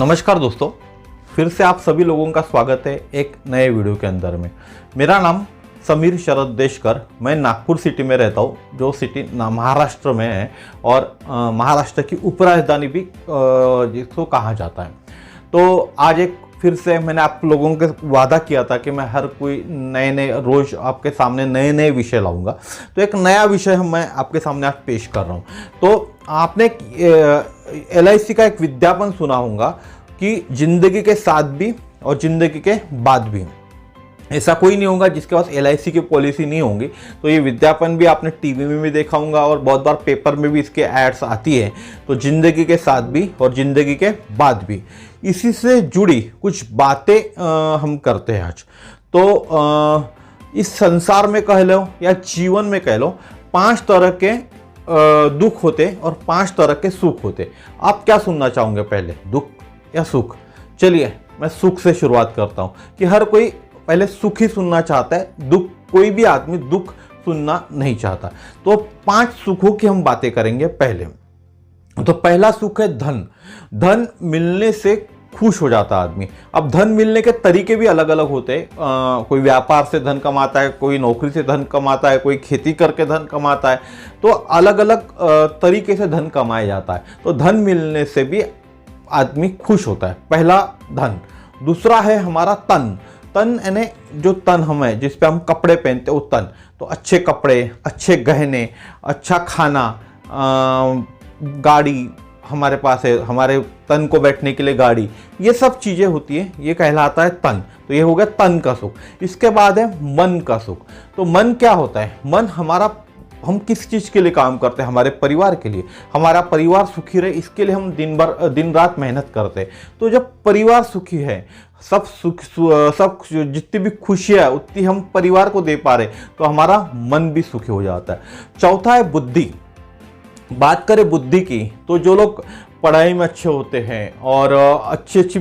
नमस्कार दोस्तों, फिर से आप सभी लोगों का स्वागत है एक नए वीडियो के अंदर में। मेरा नाम समीर शरद देशकर, मैं नागपुर सिटी में रहता हूँ, जो सिटी महाराष्ट्र में है और महाराष्ट्र की उपराजधानी भी जिसको कहा जाता है। तो आज एक फिर से मैंने आप लोगों के वादा किया था कि मैं हर कोई नए रोज़ आपके सामने नए विषय लाऊंगा। तो एक नया विषय मैं आपके सामने आज पेश कर रहा हूँ। तो आपने LIC का एक विज्ञापन सुना होगा कि जिंदगी के साथ भी और जिंदगी के बाद भी। ऐसा कोई नहीं होगा जिसके पास LIC की पॉलिसी नहीं होगी। तो ये विज्ञापन भी आपने टीवी में भी देखा होगा और बहुत बार पेपर में भी इसके एड्स आती है। तो जिंदगी के साथ भी और जिंदगी के बाद भी, इसी से जुड़ी कुछ बातें हम करते हैं आज। तो इस संसार में कह लो या जीवन में कह लो, 5 तरह के दुख होते और 5 तरह के सुख होते। आप क्या सुनना चाहोगे पहले, दुख या सुख? चलिए मैं सुख से शुरुआत करता हूँ कि हर कोई पहले सुख ही सुनना चाहता है, दुख कोई भी आदमी दुख सुनना नहीं चाहता। तो 5 सुखों की हम बातें करेंगे। पहले तो पहला सुख है धन। धन मिलने से खुश हो जाता आदमी। अब धन मिलने के तरीके भी अलग अलग होते हैं। कोई व्यापार से धन कमाता है, कोई नौकरी से धन कमाता है, कोई खेती करके धन कमाता है। तो अलग अलग तरीके से धन कमाया जाता है। तो धन मिलने से भी आदमी खुश होता है, पहला धन। दूसरा है हमारा तन। तन यानी जो तन हम है, जिस पे हम कपड़े पहनते हैं, वो तन। तो अच्छे कपड़े, अच्छे गहने, अच्छा खाना, गाड़ी हमारे पास है, हमारे तन को बैठने के लिए गाड़ी, ये सब चीज़ें होती है, ये कहलाता है तन। तो ये हो गया तन का सुख। इसके बाद है मन का सुख। तो मन क्या होता है? मन हमारा, हम किस चीज़ के लिए काम करते हैं? हमारे परिवार के लिए। हमारा परिवार सुखी रहे इसके लिए हम दिन रात मेहनत करते हैं। तो जब परिवार सुखी है, सब जितनी भी खुशियाँ उतनी हम परिवार को दे पा रहे, तो हमारा मन भी सुखी हो जाता है। चौथा है बुद्धि। बात करें बुद्धि की, तो जो लोग पढ़ाई में अच्छे होते हैं और अच्छी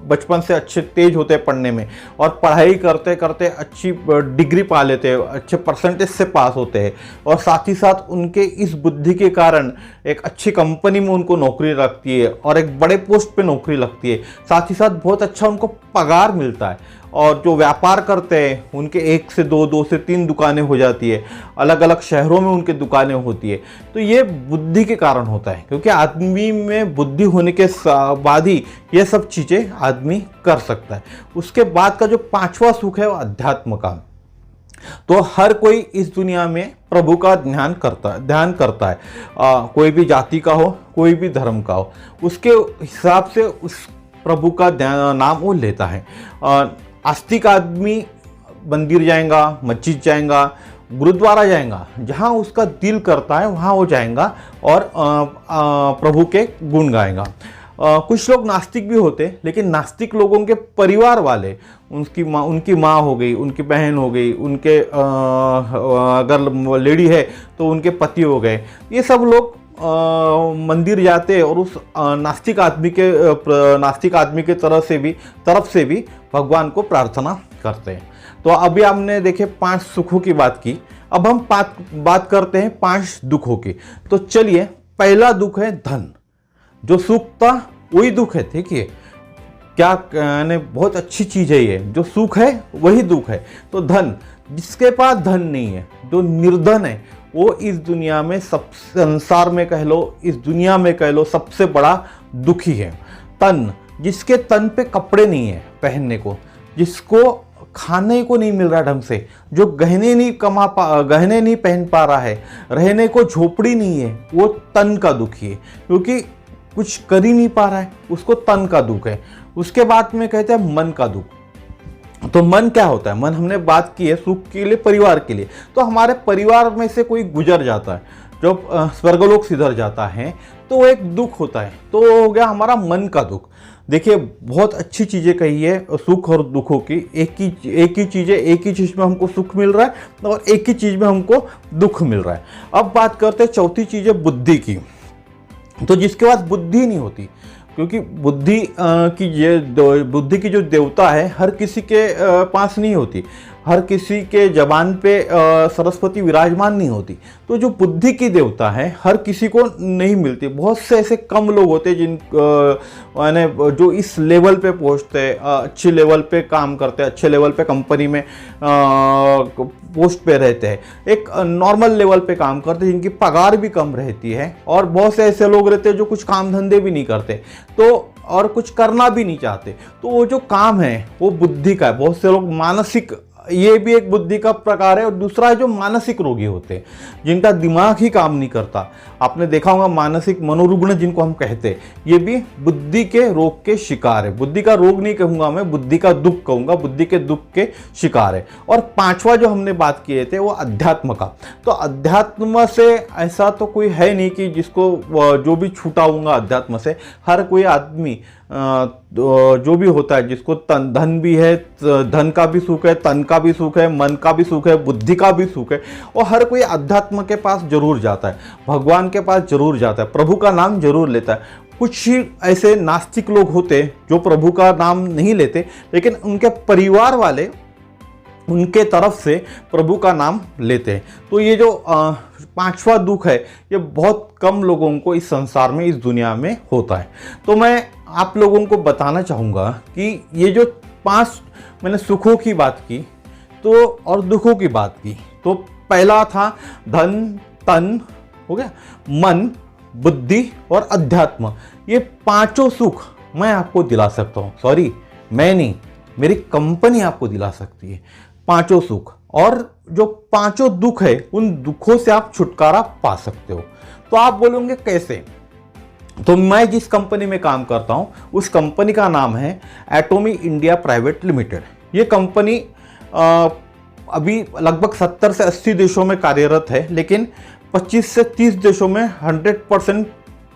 बचपन से अच्छे तेज होते हैं पढ़ने में, और पढ़ाई करते करते अच्छी डिग्री पा लेते हैं, अच्छे परसेंटेज से पास होते हैं, और साथ ही साथ उनके इस बुद्धि के कारण एक अच्छी कंपनी में उनको नौकरी लगती है और एक बड़े पोस्ट पे नौकरी लगती है। साथ ही साथ बहुत अच्छा उनको पगार मिलता है। और जो व्यापार करते हैं उनके 1 से 2, 2 से 3 दुकानें हो जाती है, अलग अलग शहरों में उनके दुकानें होती है। तो ये बुद्धि के कारण होता है, क्योंकि आदमी में बुद्धि होने के बाद ही ये सब चीज़ें आदमी कर सकता है। उसके बाद का जो 5वां सुख है वो अध्यात्म का। तो हर कोई इस दुनिया में प्रभु का ध्यान करता है। कोई भी जाति का हो, कोई भी धर्म का हो, उसके हिसाब से उस प्रभु का नाम वो लेता है। आस्तिक आदमी मंदिर जाएगा, मस्जिद जाएगा, गुरुद्वारा जाएगा, जहाँ उसका दिल करता है वहाँ वो जाएगा और प्रभु के गुण गाएगा। कुछ लोग नास्तिक भी होते, लेकिन नास्तिक लोगों के परिवार वाले, उनकी माँ हो गई, उनकी बहन हो गई, उनके अगर लेडी है तो उनके पति हो गए, ये सब लोग मंदिर जाते और उस नास्तिक आदमी के तरफ से भी भगवान को प्रार्थना करते हैं। तो अभी हमने देखे 5 सुखों की बात की। अब हम बात करते हैं 5 दुखों की। तो चलिए, पहला दुख है धन। जो सुख था वही दुख है। देखिए क्या यानी बहुत अच्छी चीज़ है ये, जो सुख है वही दुख है। तो धन, जिसके पास धन नहीं है, जो निर्धन है, वो इस दुनिया में, संसार में कह लो, इस दुनिया में कह लो, सबसे बड़ा दुखी है। तन, जिसके तन पे कपड़े नहीं है पहनने को, जिसको खाने को नहीं मिल रहा ढंग से, जो गहने नहीं पहन पा रहा है, रहने को झोपड़ी नहीं है, वो तन का दुखी है, क्योंकि कुछ कर ही नहीं पा रहा है, उसको तन का दुख है। उसके बाद में कहते हैं मन का दुख। तो मन क्या होता है? मन हमने बात की है सुख के लिए, परिवार के लिए। तो हमारे परिवार में से कोई गुजर जाता है, जो स्वर्गलोक सिधर जाता है, तो वो एक दुख होता है। तो वो हो गया हमारा मन का दुख। देखिए बहुत अच्छी चीज़ें कही है सुख और दुखों की। एक ही चीज़ में हमको सुख मिल रहा है और एक ही चीज़ में हमको दुख मिल रहा है। अब बात करते हैं चौथी चीज़ है बुद्धि की। तो जिसके पास बुद्धि नहीं होती, क्योंकि बुद्धि की जो देवता है हर किसी के पास नहीं होती। हर किसी के जबान पे सरस्वती विराजमान नहीं होती। तो जो बुद्धि की देवता है हर किसी को नहीं मिलती। बहुत से ऐसे कम लोग होते हैं जिन यानी जो इस लेवल पे पहुंचते हैं, अच्छे लेवल पे काम करते हैं, अच्छे लेवल पे कंपनी में पोस्ट पे रहते हैं, एक नॉर्मल लेवल पे काम करते हैं जिनकी पगार भी कम रहती है। और बहुत से ऐसे लोग रहते हैं जो कुछ काम धंधे भी नहीं करते तो और कुछ करना भी नहीं चाहते। तो वो जो काम है वो बुद्धि का है। बहुत से लोग मानसिक, ये भी एक बुद्धि का प्रकार है। और दूसरा है जो मानसिक रोगी होते हैं जिनका दिमाग ही काम नहीं करता। आपने देखा होगा मानसिक मनोरुग्ण जिनको हम कहते हैं, ये भी बुद्धि के रोग के शिकार है। बुद्धि का रोग नहीं कहूँगा मैं, बुद्धि का दुख कहूँगा, बुद्धि के दुख के शिकार है। और पांचवा जो हमने बात किए थे वो अध्यात्म का। तो अध्यात्म से ऐसा तो कोई है नहीं कि जिसको जो भी छूटा होगा अध्यात्म से। हर कोई आदमी जो भी होता है जिसको धन भी है, धन का भी सुख है, तन का भी सुख है, मन का भी सुख है, बुद्धि का भी सुख है, और हर कोई अध्यात्म के पास जरूर जाता है, भगवान के पास जरूर जाता है, प्रभु का नाम जरूर लेता है। कुछ ही ऐसे नास्तिक लोग होते हैं जो प्रभु का नाम नहीं लेते, लेकिन उनके परिवार वाले उनके तरफ से प्रभु का नाम लेते हैं। तो ये जो पांचवा दुख है ये बहुत कम लोगों को इस संसार में, इस दुनिया में होता है। तो मैं आप लोगों को बताना चाहूँगा कि ये जो 5 मैंने सुखों की बात की तो और दुखों की बात की। तो पहला था धन, तन हो गया, मन, बुद्धि और अध्यात्म। ये पांचों सुख मैं आपको दिला सकता हूँ। सॉरी, मैं नहीं, मेरी कंपनी आपको दिला सकती है पांचों सुख। और जो पांचों दुख है उन दुखों से आप छुटकारा पा सकते हो। तो आप बोलोगे कैसे? तो मैं जिस कंपनी में काम करता हूं उस कंपनी का नाम है एटॉमी इंडिया प्राइवेट लिमिटेड। ये कंपनी अभी लगभग 70 से 80 देशों में कार्यरत है, लेकिन 25 से 30 देशों में 100%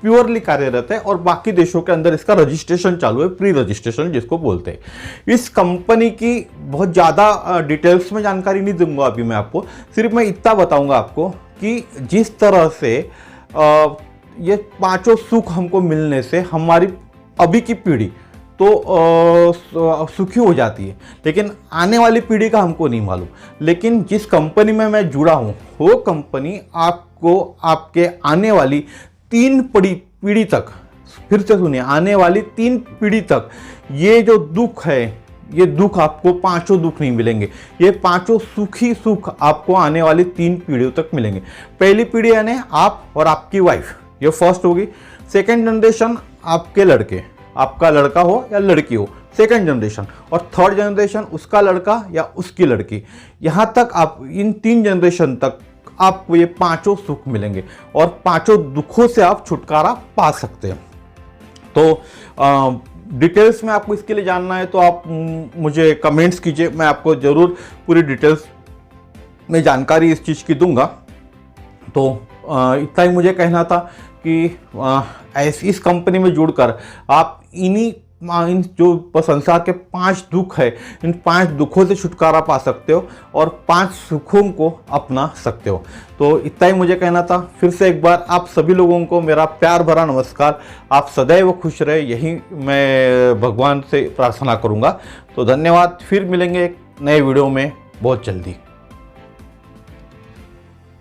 प्योरली कार्यरत है और बाकी देशों के अंदर इसका रजिस्ट्रेशन चालू है, प्री रजिस्ट्रेशन जिसको बोलते हैं। इस कंपनी की बहुत ज़्यादा डिटेल्स में जानकारी नहीं दूंगा अभी मैं आपको, सिर्फ मैं इतना बताऊंगा आपको कि जिस तरह से ये पांचों सुख हमको मिलने से हमारी अभी की पीढ़ी तो सुखी हो जाती है, लेकिन आने वाली पीढ़ी का हमको नहीं मालूम। लेकिन जिस कंपनी में मैं जुड़ा हूँ वो कंपनी आपको आपके आने वाली 3 पीढ़ी तक, फिर से सुनिए, आने वाली 3 पीढ़ी तक ये जो दुख है, ये दुख आपको पांचों दुख नहीं मिलेंगे, ये पांचों सुखी सुख आपको आने वाली 3 पीढ़ियों तक मिलेंगे। पहली पीढ़ी यानी आप और आपकी वाइफ, ये फर्स्ट होगी। सेकेंड जनरेशन आपके लड़के, आपका लड़का हो या लड़की हो, सेकेंड जनरेशन। और थर्ड जनरेशन उसका लड़का या उसकी लड़की। यहाँ तक आप इन 3 जनरेशन तक आपको ये पांचों सुख मिलेंगे और पांचों दुखों से आप छुटकारा पा सकते हैं। तो डिटेल्स में आपको इसके लिए जानना है तो आप मुझे कमेंट्स कीजिए, मैं आपको ज़रूर पूरी डिटेल्स में जानकारी इस चीज़ की दूंगा। तो इतना ही मुझे कहना था कि इस कंपनी में जुड़कर आप इन जो संसार के 5 दुख है, इन 5 दुखों से छुटकारा पा सकते हो और 5 सुखों को अपना सकते हो। तो इतना ही मुझे कहना था। फिर से एक बार आप सभी लोगों को मेरा प्यार भरा नमस्कार। आप सदैव खुश रहे, यही मैं भगवान से प्रार्थना करूंगा। तो धन्यवाद, फिर मिलेंगे एक नए वीडियो में बहुत जल्दी।